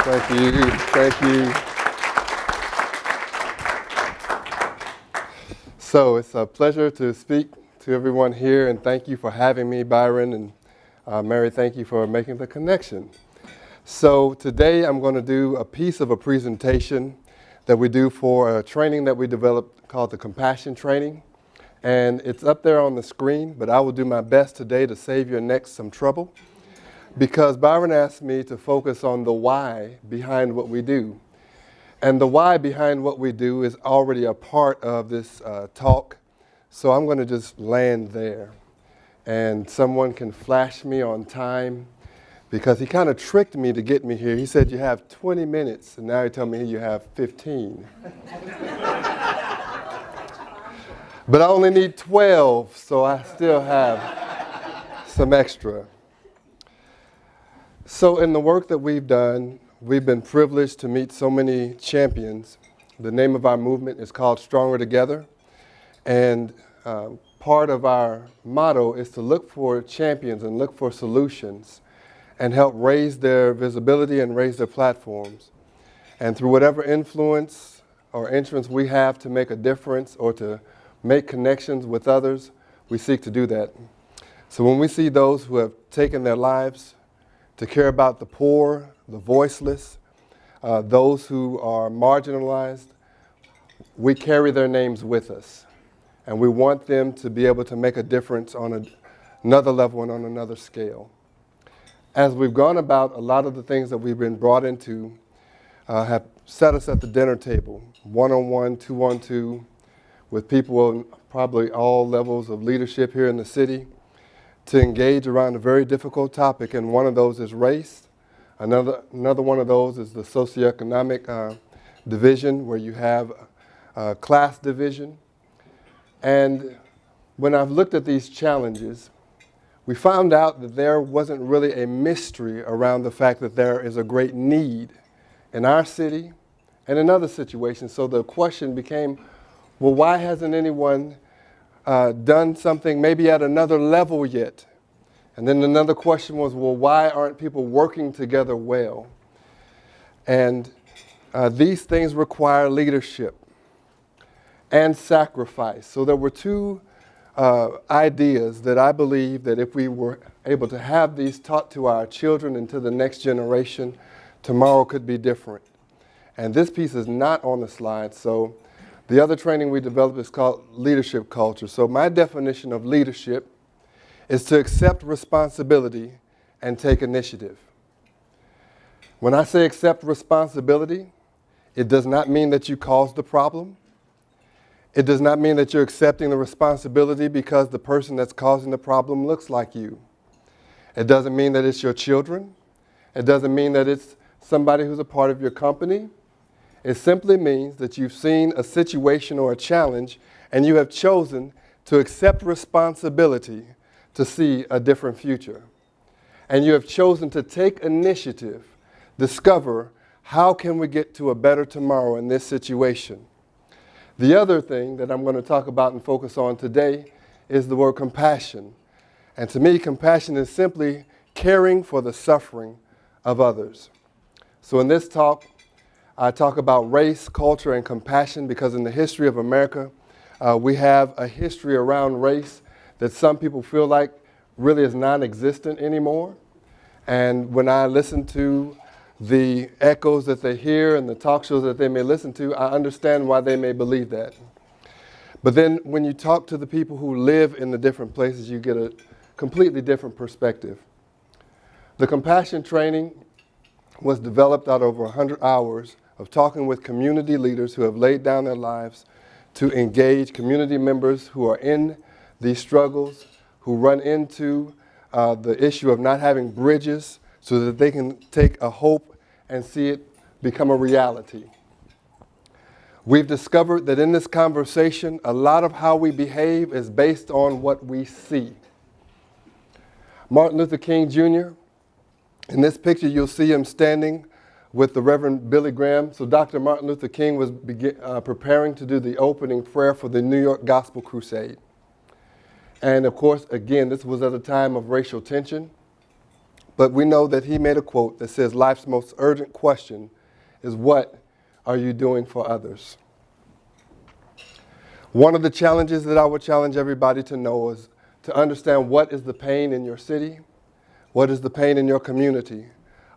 Thank you. Thank you. So it's a pleasure to speak to everyone here, and thank you for having me, Byron, and Mary, thank you for making the connection. So today I'm going to do a piece of a presentation that we do for a training that we developed called the Compassion Training. And it's up there on the screen, but I will do my best today to save your necks some trouble, because Byron asked me to focus on the why behind what we do. And the why behind what we do is already a part of this talk, so I'm going to just land there. And someone can flash me on time, because he kind of tricked me to get me here. He said you have 20 minutes, and now he told me you have 15. But I only need 12, so I still have some extra. So in the work that we've done, we've been privileged to meet so many champions. The name of our movement is called Stronger Together. And part of our motto is to look for champions and look for solutions and help raise their visibility and raise their platforms. And through whatever influence or entrance we have to make a difference or to make connections with others, we seek to do that. So when we see those who have taken their lives to care about the poor, the voiceless, those who are marginalized, we carry their names with us. And we want them to be able to make a difference on another level and on another scale. As we've gone about, a lot of the things that we've been brought into have set us at the dinner table, one-on-one, two-on-two, with people on probably all levels of leadership here in the city, to engage around a very difficult topic, and one of those is race. Another one of those is the socioeconomic division, where you have class division. And when I've looked at these challenges, we found out that there wasn't really a mystery around the fact that there is a great need in our city and in other situations. So the question became, well, why hasn't anyone done something maybe at another level yet? And then another question was, well, why aren't people working together well? And these things require leadership and sacrifice. So there were two ideas that I believe that if we were able to have these taught to our children and to the next generation, tomorrow could be different. And this piece is not on the slide. So the other training we developed is called leadership culture. So my definition of leadership is to accept responsibility and take initiative. When I say accept responsibility, it does not mean that you caused the problem. It does not mean that you're accepting the responsibility because the person that's causing the problem looks like you. It doesn't mean that it's your children. It doesn't mean that it's somebody who's a part of your company. It simply means that you've seen a situation or a challenge and you have chosen to accept responsibility to see a different future. And you have chosen to take initiative, discover how can we get to a better tomorrow in this situation. The other thing that I'm going to talk about and focus on today is the word compassion. And to me, compassion is simply caring for the suffering of others. So in this talk, I talk about race, culture, and compassion, because in the history of America, we have a history around race that some people feel like really is non-existent anymore. And when I listen to the echoes that they hear and the talk shows that they may listen to, I understand why they may believe that. But then when you talk to the people who live in the different places, you get a completely different perspective. The compassion training was developed out of over 100 hours of talking with community leaders who have laid down their lives to engage community members who are in these struggles, who run into the issue of not having bridges so that they can take a hope and see it become a reality. We've discovered that in this conversation, a lot of how we behave is based on what we see. Martin Luther King Jr., in this picture you'll see him standing with the Reverend Billy Graham. So Dr. Martin Luther King was preparing to do the opening prayer for the New York Gospel Crusade. And of course, again, this was at a time of racial tension. But we know that he made a quote that says, life's most urgent question is, what are you doing for others? One of the challenges that I would challenge everybody to know is to understand what is the pain in your city, what is the pain in your community.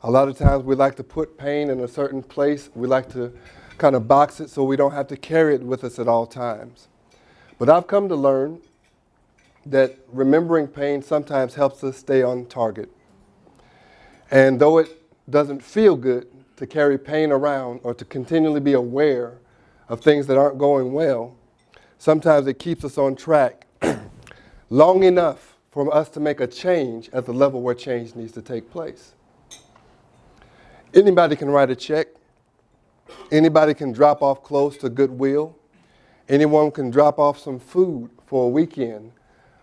A lot of times we like to put pain in a certain place. We like to kind of box it so we don't have to carry it with us at all times. But I've come to learn that remembering pain sometimes helps us stay on target. And though it doesn't feel good to carry pain around or to continually be aware of things that aren't going well, sometimes it keeps us on track long enough for us to make a change at the level where change needs to take place. Anybody can write a check. Anybody can drop off clothes to Goodwill. Anyone can drop off some food for a weekend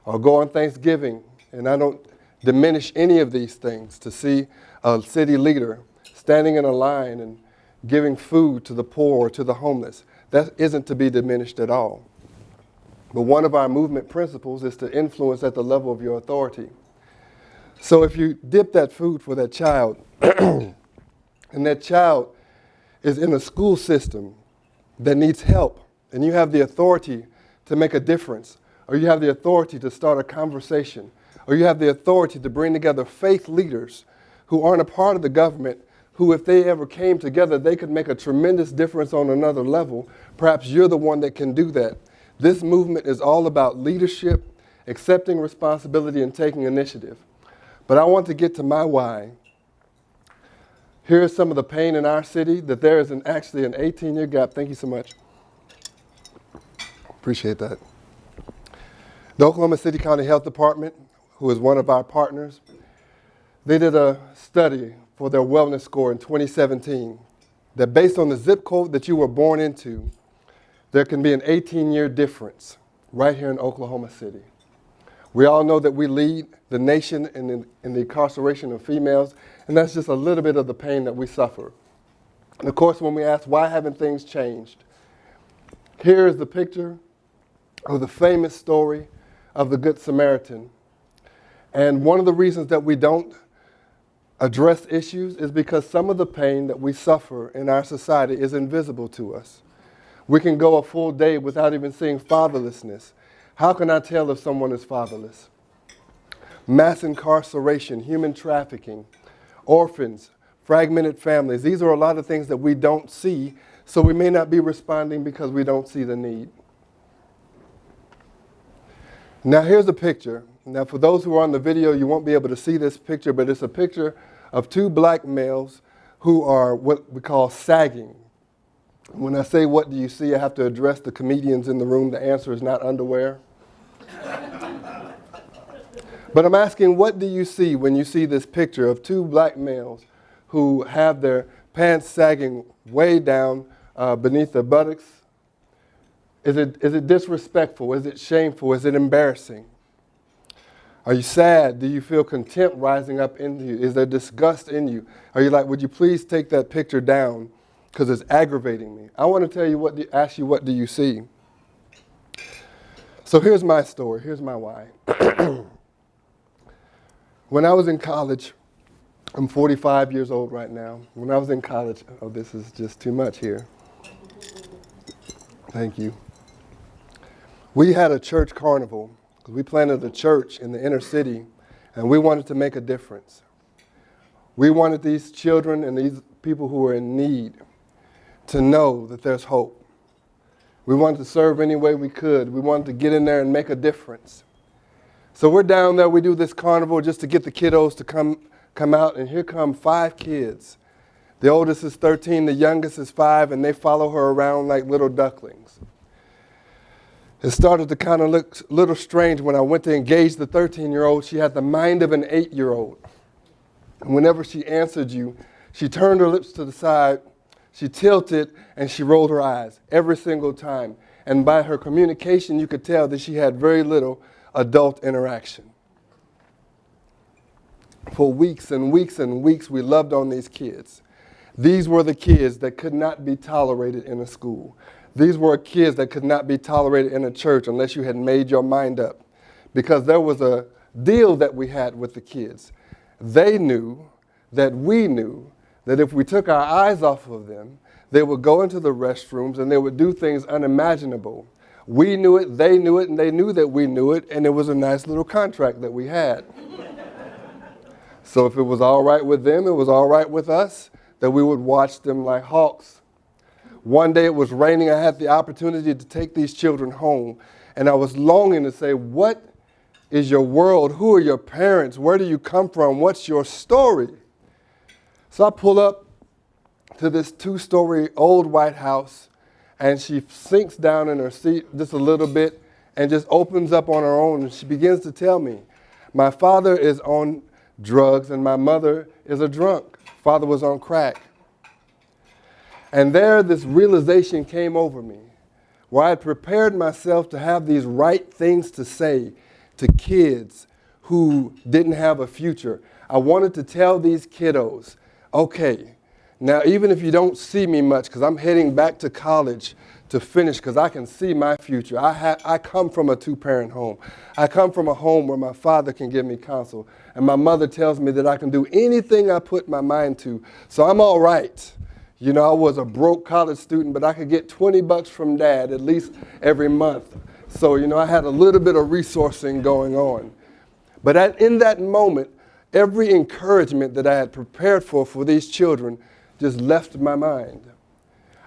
or go on Thanksgiving. And I don't diminish any of these things. To see a city leader standing in a line and giving food to the poor or to the homeless, that isn't to be diminished at all. But one of our movement principles is to influence at the level of your authority. So if you dip that food for that child, and that child is in a school system that needs help, and you have the authority to make a difference, or you have the authority to start a conversation, or you have the authority to bring together faith leaders who aren't a part of the government, who if they ever came together, they could make a tremendous difference on another level. Perhaps you're the one that can do that. This movement is all about leadership, accepting responsibility, and taking initiative. But I want to get to my why. Here's some of the pain in our city, that there is actually an 18-year gap. Thank you so much. Appreciate that. The Oklahoma City County Health Department, who is one of our partners, they did a study for their wellness score in 2017 that based on the zip code that you were born into, there can be an 18-year difference right here in Oklahoma City. We all know that we lead the nation in the incarceration of females, and that's just a little bit of the pain that we suffer. And of course, when we ask, why haven't things changed? Here is the picture of the famous story of the Good Samaritan. And one of the reasons that we don't address issues is because some of the pain that we suffer in our society is invisible to us. We can go a full day without even seeing fatherlessness. How can I tell if someone is fatherless? Mass incarceration, human trafficking, orphans, fragmented families. These are a lot of things that we don't see, so we may not be responding because we don't see the need. Now here's a picture. Now for those who are on the video, you won't be able to see this picture, but it's a picture of two black males who are what we call sagging. When I say, what do you see, I have to address the comedians in the room. The answer is not underwear. But I'm asking, what do you see when you see this picture of two black males who have their pants sagging way down beneath their buttocks? Is it disrespectful? Is it shameful? Is it embarrassing? Are you sad? Do you feel contempt rising up in you? Is there disgust in you? Are you like, would you please take that picture down because it's aggravating me? I want to tell you, ask you, what do you see? So here's my story. Here's my why. When I was in college, I'm 45 years old right now. When I was in college, oh, this is just too much here. Thank you. We had a church carnival. We planted a church in the inner city, and we wanted to make a difference. We wanted these children and these people who were in need to know that there's hope. We wanted to serve any way we could. We wanted to get in there and make a difference. So we're down there, we do this carnival just to get the kiddos to come out, and here come 5 kids. The oldest is 13, the youngest is 5, and they follow her around like little ducklings. It started to kind of look a little strange when I went to engage the 13-year-old. She had the mind of an 8-year-old. And whenever she answered you, she turned her lips to the side, she tilted, and she rolled her eyes every single time. And by her communication, you could tell that she had very little adult interaction. For weeks and weeks and weeks, we loved on these kids. These were the kids that could not be tolerated in a school. These were kids that could not be tolerated in a church unless you had made your mind up. Because there was a deal that we had with the kids. they knew that we knew that if we took our eyes off of them, they would go into the restrooms and they would do things unimaginable. We knew it, and they knew that we knew it, and it was a nice little contract that we had. So if it was all right with them, it was all right with us, that we would watch them like hawks. One day it was raining. I had the opportunity to take these children home, and I was longing to say, what is your world? Who are your parents? Where do you come from? What's your story? So I pull up to this 2-story old white house, and she sinks down in her seat just a little bit and just opens up on her own, and she begins to tell me, my father is on drugs and my mother is a drunk. Father was on crack. And there this realization came over me, where I had prepared myself to have these right things to say to kids who didn't have a future. I wanted to tell these kiddos, okay, now even if you don't see me much, because I'm heading back to college to finish, because I can see my future. I come from a 2-parent home. I come from a home where my father can give me counsel, and my mother tells me that I can do anything I put my mind to, so I'm all right. You know, I was a broke college student, but I could get $20 from Dad at least every month. So, you know, I had a little bit of resourcing going on. But in that moment, every encouragement that I had prepared for these children just left my mind.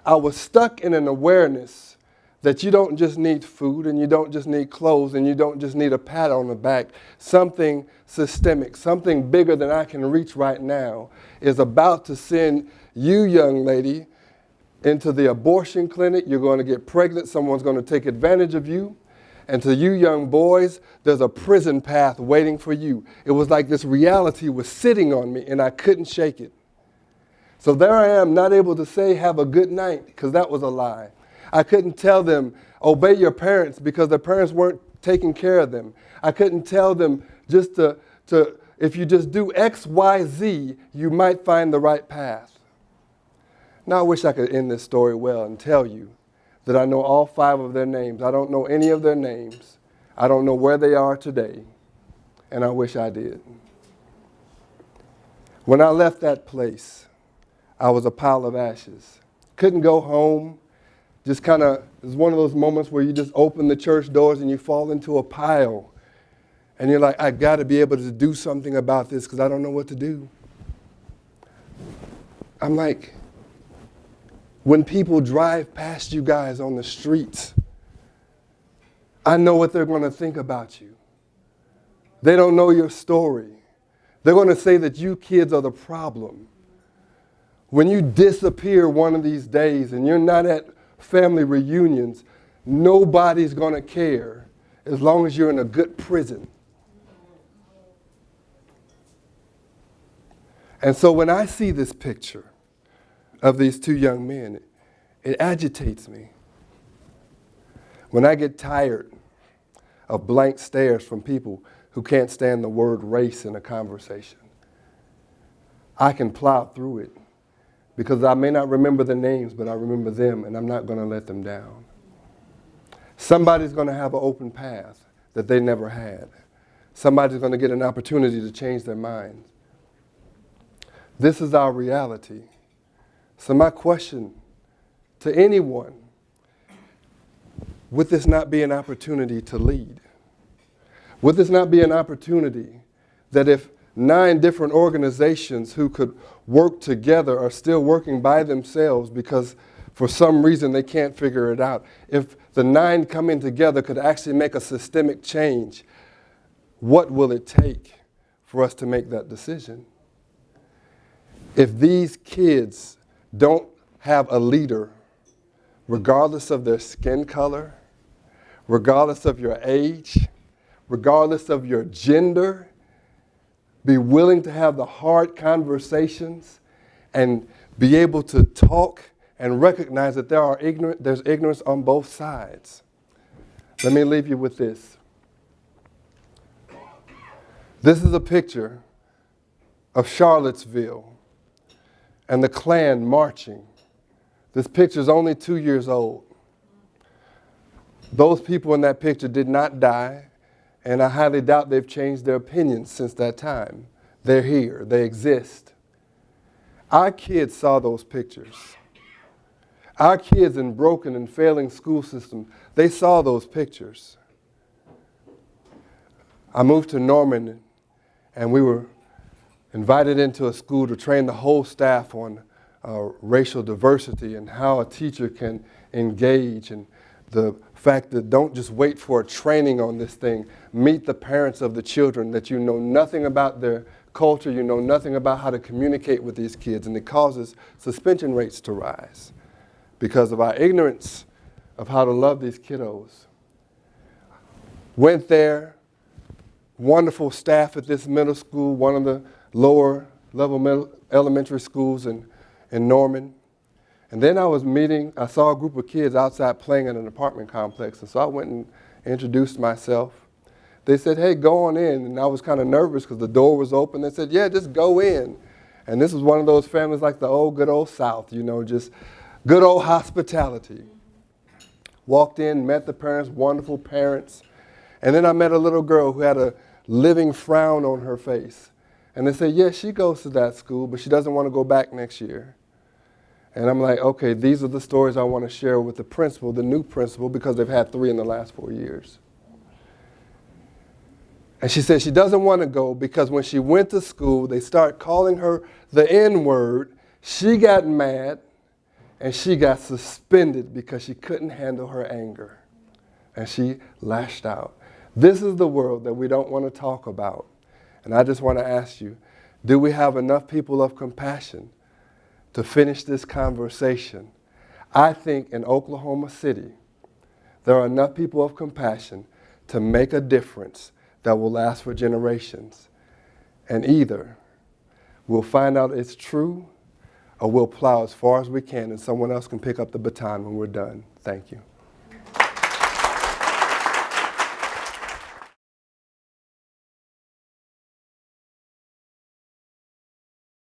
I was stuck in an awareness that you don't just need food, and you don't just need clothes, and you don't just need a pat on the back. Something systemic, something bigger than I can reach right now is about to send you, young lady, into the abortion clinic. You're going to get pregnant. Someone's going to take advantage of you. And to you young boys, there's a prison path waiting for you. It was like this reality was sitting on me, and I couldn't shake it. So there I am, not able to say, have a good night, because that was a lie. I couldn't tell them, obey your parents, because their parents weren't taking care of them. I couldn't tell them just to if you just do X, Y, Z, you might find the right path. Now I wish I could end this story well and tell you that I know all 5 of their names. I don't know any of their names. I don't know where they are today, and I wish I did. When I left that place, I was a pile of ashes. Couldn't go home. Just kind of, it was one of those moments where you just open the church doors and you fall into a pile. And you're like, I got to be able to do something about this because I don't know what to do. I'm like, when people drive past you guys on the streets, I know what they're going to think about you. They don't know your story. They're going to say that you kids are the problem. When you disappear one of these days and you're not at family reunions, nobody's going to care as long as you're in a good prison. And so when I see this picture of these 2 young men, it agitates me. When I get tired of blank stares from people who can't stand the word race in a conversation, I can plow through it because I may not remember the names, but I remember them, and I'm not going to let them down. Somebody's going to have an open path that they never had. Somebody's going to get an opportunity to change their minds. This is our reality. So my question to anyone, would this not be an opportunity to lead? Would this not be an opportunity that if 9 different organizations who could work together are still working by themselves because for some reason they can't figure it out, if the 9 coming together could actually make a systemic change, what will it take for us to make that decision? If these kids don't have a leader, regardless of their skin color, regardless of your age, regardless of your gender, be willing to have the hard conversations and be able to talk and recognize that there's ignorance on both sides. Let me leave you with this. This is a picture of Charlottesville and the Klan marching. This picture is only 2 years old. Those people in that picture did not die, and I highly doubt they've changed their opinions since that time. They're here. They exist. Our kids saw those pictures. Our kids in broken and failing school systems, they saw those pictures. I moved to Norman, and we were invited into a school to train the whole staff on racial diversity and how a teacher can engage, and the fact that don't just wait for a training on this thing. Meet the parents of the children, that you know nothing about their culture, you know nothing about how to communicate with these kids, and it causes suspension rates to rise because of our ignorance of how to love these kiddos. Went there, wonderful staff at this middle school, one of the lower level elementary schools in Norman. And then I saw a group of kids outside playing in an apartment complex, and so I went and introduced myself. They said, hey, go on in, and I was kind of nervous because the door was open. They said, yeah, just go in. And this was one of those families like the good old South, you know, just good old hospitality. Walked in, met the parents, wonderful parents. And then I met a little girl who had a living frown on her face. And they said, yeah, she goes to that school, but she doesn't want to go back next year. And I'm like, okay, these are the stories I want to share with the principal, the new principal, because they've had 3 in the last 4 years. And she said she doesn't want to go because when she went to school, they start calling her the N-word. She got mad, and she got suspended because she couldn't handle her anger. And she lashed out. This is the world that we don't want to talk about. And I just want to ask you, do we have enough people of compassion to finish this conversation? I think in Oklahoma City, there are enough people of compassion to make a difference that will last for generations. And either we'll find out it's true, or we'll plow as far as we can and someone else can pick up the baton when we're done. Thank you.